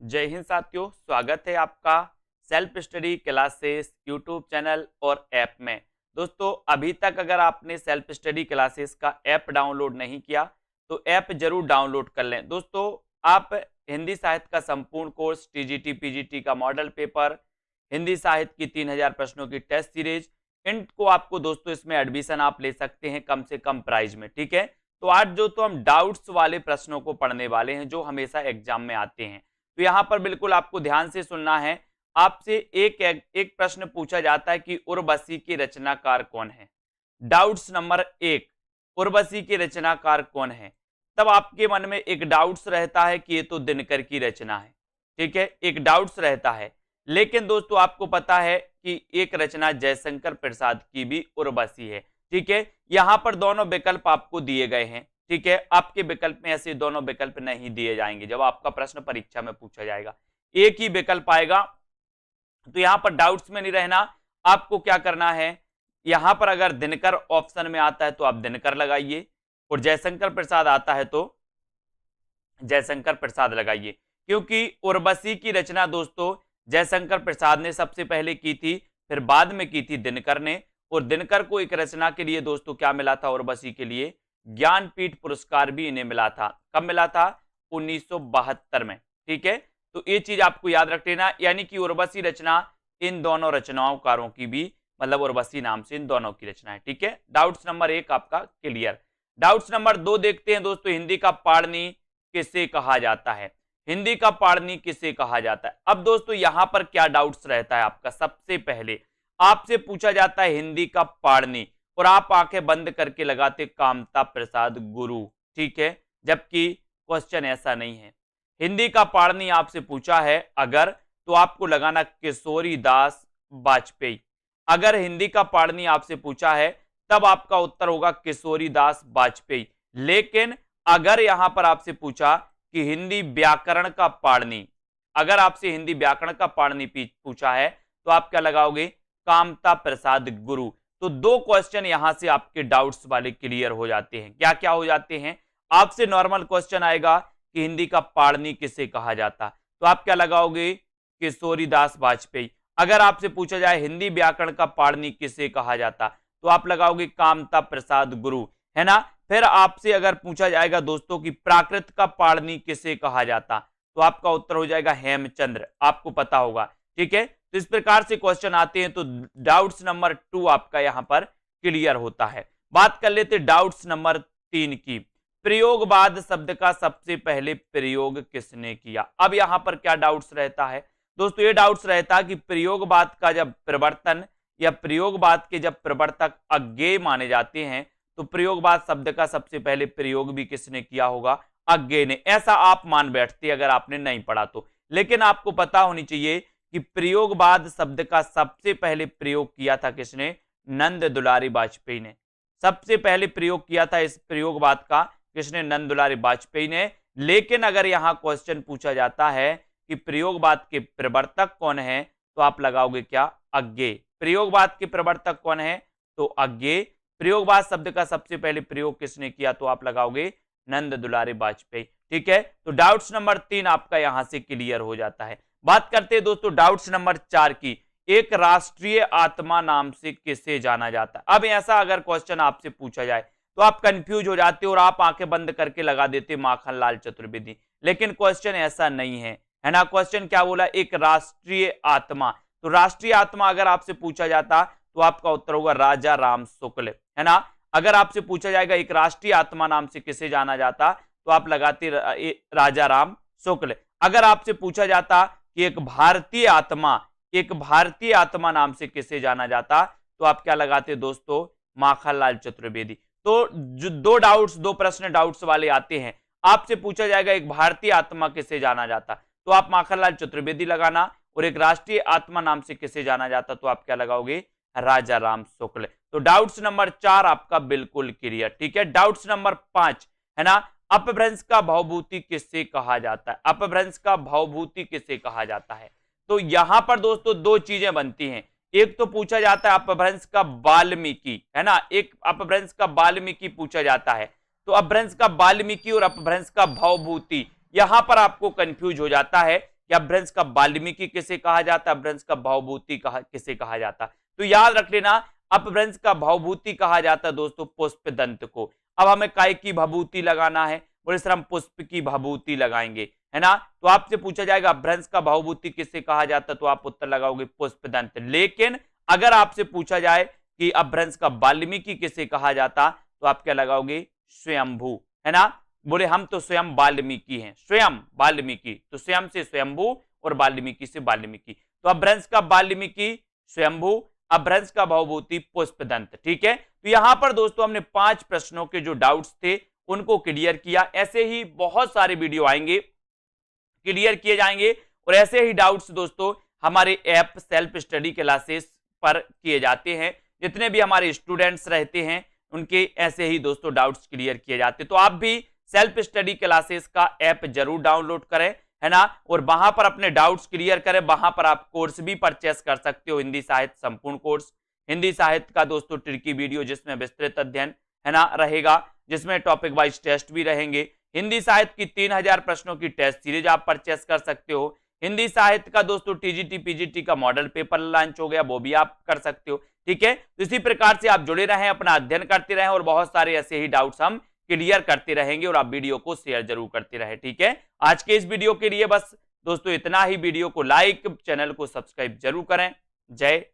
जय हिंद साथियों, स्वागत है आपका self study classes YouTube channel और ऐप में। दोस्तों, अभी तक अगर आपने सेल्फ स्टडी क्लासेस का ऐप डाउनलोड नहीं किया तो ऐप जरूर डाउनलोड कर लें। दोस्तों, आप हिंदी साहित्य का संपूर्ण कोर्स, टीजीटी पीजीटी का मॉडल पेपर, हिंदी साहित्य की 3000 प्रश्नों की टेस्ट सीरीज, इनको आपको दोस्तों इसमें एडमिशन आप ले सकते हैं कम से कम प्राइस में। ठीक है, तो आज जो तो हम डाउट्स वाले प्रश्नों को पढ़ने वाले हैं जो हमेशा एग्जाम में आते हैं। तो यहां पर बिल्कुल आपको ध्यान से सुनना है। आपसे एक प्रश्न पूछा जाता है कि उर्वशी के रचनाकार कौन है। डाउट्स नंबर 1, उर्वशी के रचनाकार कौन है। तब आपके मन में एक डाउट्स रहता है कि ये तो दिनकर की रचना है। ठीक है, एक डाउट्स रहता है। लेकिन दोस्तों, आपको पता है कि एक रचना जयशंकर प्रसाद की भी उर्वशी है। ठीक है, यहां पर दोनों विकल्प आपको दिए गए हैं। ठीक है, आपके विकल्प में ऐसे दोनों विकल्प नहीं दिए जाएंगे। जब आपका प्रश्न परीक्षा में पूछा जाएगा एक ही विकल्प आएगा। तो यहां पर डाउट्स में नहीं रहना। आपको क्या करना है, यहां पर अगर दिनकर ऑप्शन में आता है तो आप दिनकर लगाइए, और जयशंकर प्रसाद आता है तो जयशंकर प्रसाद लगाइए। क्योंकि उर्वशी की रचना दोस्तों जयशंकर प्रसाद ने सबसे पहले की थी, फिर बाद में की थी दिनकर ने। और दिनकर को एक रचना के लिए दोस्तों क्या मिला था, उर्वशी के लिए ज्ञानपीठ पुरस्कार भी इन्हें मिला था। कब मिला था, 1972 में। ठीक है, तो ये चीज आपको याद रख लेना। यानी कि उर्वशी रचना इन दोनों रचनाकारों की भी, मतलब उर्वशी नाम से इन दोनों की रचना है। ठीक है, डाउट्स नंबर 1 आपका क्लियर। डाउट्स नंबर 2 देखते हैं दोस्तों, हिंदी का पाणिनि किसे कहा जाता है। हिंदी का पाणिनि किसे कहा जाता है। अब दोस्तों यहां पर क्या डाउट्स रहता है आपका, सबसे पहले आपसे पूछा जाता है हिंदी का पाणिनि और आप आंखें बंद करके लगाते कामता प्रसाद गुरु। ठीक है, जबकि क्वेश्चन ऐसा नहीं है। हिंदी का पाणिनि आपसे पूछा है अगर, तो आपको लगाना किशोरी दास वाजपेयी। अगर हिंदी का पाणिनि आपसे पूछा है तब आपका उत्तर होगा किशोरी दास वाजपेयी। लेकिन अगर यहां पर आपसे पूछा कि हिंदी व्याकरण का पाणिनि, अगर आपसे हिंदी व्याकरण का पाणिनि पूछा है तो आप क्या लगाओगे, कामता प्रसाद गुरु। तो दो क्वेश्चन यहां से आपके डाउट्स वाले क्लियर हो जाते हैं। क्या क्या हो जाते हैं, आपसे नॉर्मल क्वेश्चन आएगा कि हिंदी का पाणिनि किसे कहा जाता, तो आप क्या लगाओगे, किशोरी दास वाजपेयी। अगर आपसे पूछा जाए हिंदी व्याकरण का पाणिनि किसे कहा जाता, तो आप लगाओगे कामता प्रसाद गुरु, है ना। फिर आपसे अगर पूछा जाएगा दोस्तों कि प्राकृत का पाणिनि किसे कहा जाता, तो आपका उत्तर हो जाएगा हेमचंद्र, आपको पता होगा। ठीक है, तो इस प्रकार से क्वेश्चन आते हैं। तो डाउट्स नंबर 2 आपका यहां पर क्लियर होता है। बात कर लेते डाउट्स नंबर 3 की। प्रयोगवाद शब्द का सबसे पहले प्रयोग किसने किया। अब यहां पर क्या डाउट्स रहता है दोस्तों, ये डाउट्स रहता है कि प्रयोगवाद का जब प्रवर्तन या प्रयोगवाद के जब प्रवर्तक अज्ञेय माने जाते हैं तो प्रयोगवाद शब्द का सबसे पहले प्रयोग भी किसने किया होगा, अज्ञेय ने। ऐसा आप मान बैठते अगर आपने नहीं पढ़ा तो। लेकिन आपको पता होनी चाहिए कि प्रयोगवाद शब्द का सबसे पहले प्रयोग किया था किसने, नंद दुलारी वाजपेयी ने। सबसे पहले प्रयोग किया था इस प्रयोगवाद का किसने, नंद दुलारी वाजपेयी ने। लेकिन अगर यहां क्वेश्चन पूछा जाता है कि प्रयोगवाद के प्रवर्तक कौन है, तो आप लगाओगे क्या, अज्ञेय। प्रयोगवाद के प्रवर्तक कौन है, तो अज्ञेय। प्रयोगवाद शब्द का सबसे पहले प्रयोग किसने किया, तो आप लगाओगे नंद दुलारी वाजपेयी। ठीक है, तो डाउट्स नंबर 3 आपका यहां से क्लियर हो जाता है। बात करते हैं दोस्तों डाउट्स नंबर 4 की। एक राष्ट्रीय आत्मा नाम से किसे जाना जाता है। अब ऐसा अगर क्वेश्चन आपसे पूछा जाए तो आप कंफ्यूज हो जाते और आप आंखें बंद करके लगा देते माखनलाल चतुर्वेदी। लेकिन क्वेश्चन ऐसा नहीं है ना। क्वेश्चन क्या बोला, एक राष्ट्रीय आत्मा। तो राष्ट्रीय आत्मा अगर आपसे पूछा जाता तो आपका उत्तर होगा राजा राम शुक्ल, है ना। अगर आपसे पूछा जाएगा एक राष्ट्रीय आत्मा नाम से किसे जाना जाता, तो आप लगाते राजा राम शुक्ल। अगर आपसे पूछा जाता कि एक भारतीय आत्मा नाम से किसे जाना जाता, तो आप क्या लगाते दोस्तों, माखनलाल चतुर्वेदी। तो जो दो प्रश्न डाउट्स वाले आते हैं, आपसे पूछा जाएगा एक भारतीय आत्मा किसे जाना जाता, तो आप माखनलाल चतुर्वेदी लगाना। और एक राष्ट्रीय आत्मा नाम से किसे जाना जाता, तो आप क्या लगाओगे, राजा राम शुक्ल। तो डाउट्स नंबर 4 आपका बिल्कुल क्लियर। ठीक है, डाउट्स नंबर 5 है ना, अपभ्रंश का भवभूति किससे कहा जाता है। अपभ्रंश का भवभूति किसे कहा जाता है, तो यहां पर दोस्तों दो चीजें बनती हैं। एक तो पूछा जाता है अपभ्रंश का वाल्मीकि, है ना, एक अपभ्रंश का वाल्मीकि पूछा जाता है। तो अपभ्रंश का वाल्मीकि और अपभ्रंश का भवभूति, यहां पर आपको कंफ्यूज हो जाता है कि अपभ्रंश का वाल्मीकि किसे कहा जाता है, अपभ्रंश का भवभूति किसे कहा जाता। तो याद रख लेना, अपभ्रंश का भवभूति कहा जाता है दोस्तों पुष्पदंत को। अब हमें काय की भभूति लगाना है, बोले सर हम पुष्प की भभूति लगाएंगे, है ना। तो आपसे पूछा जाएगा अपभ्रंश का भवभूति किसे कहा जाता, तो आप उत्तर लगाओगे पुष्पदंत। लेकिन अगर आपसे पूछा जाए कि अपभ्रंश का वाल्मीकि किसे कहा जाता, तो आप क्या लगाओगे, स्वयंभू, है ना। बोले हम तो स्वयं वाल्मीकि हैं, स्वयं वाल्मीकि, तो स्वयं से स्वयंभू और वाल्मीकि से वाल्मीकि। तो अपभ्रंश का वाल्मीकि स्वयंभू, अपभ्रंश का भवभूति पुष्पदंत। ठीक है, तो यहां पर दोस्तों हमने 5 प्रश्नों के जो डाउट्स थे उनको क्लियर किया। ऐसे ही बहुत सारे वीडियो आएंगे, क्लियर किए जाएंगे, और ऐसे ही डाउट्स दोस्तों हमारे ऐप सेल्फ स्टडी क्लासेस पर किए जाते हैं। जितने भी हमारे स्टूडेंट्स रहते हैं उनके ऐसे ही दोस्तों डाउट्स क्लियर किए जाते हैं। तो आप भी सेल्फ स्टडी क्लासेस का ऐप जरूर डाउनलोड करें, है ना, और वहां पर अपने डाउट्स क्लियर करें। वहां पर आप कोर्स भी परचेस कर सकते हो, हिंदी साहित्य संपूर्ण कोर्स, हिंदी साहित्य का दोस्तों ट्रिकी वीडियो जिसमें विस्तृत अध्ययन, है ना, रहेगा, जिसमें टॉपिक वाइज टेस्ट भी रहेंगे। हिंदी साहित्य की 3000 प्रश्नों की टेस्ट सीरीज आप परचेस कर सकते हो। हिंदी साहित्य का दोस्तों टीजीटी पीजीटी का मॉडल पेपर लॉन्च हो गया, वो भी आप कर सकते हो। ठीक है, तो इसी प्रकार से आप जुड़े रहें, अपना अध्ययन करते रहें, और बहुत सारे ऐसे ही डाउट्स हम क्लियर करते रहेंगे, और आप वीडियो को शेयर जरूर करते रहें। ठीक है, आज के इस वीडियो के लिए बस दोस्तों इतना ही। वीडियो को लाइक, चैनल को सब्सक्राइब जरूर करें। जय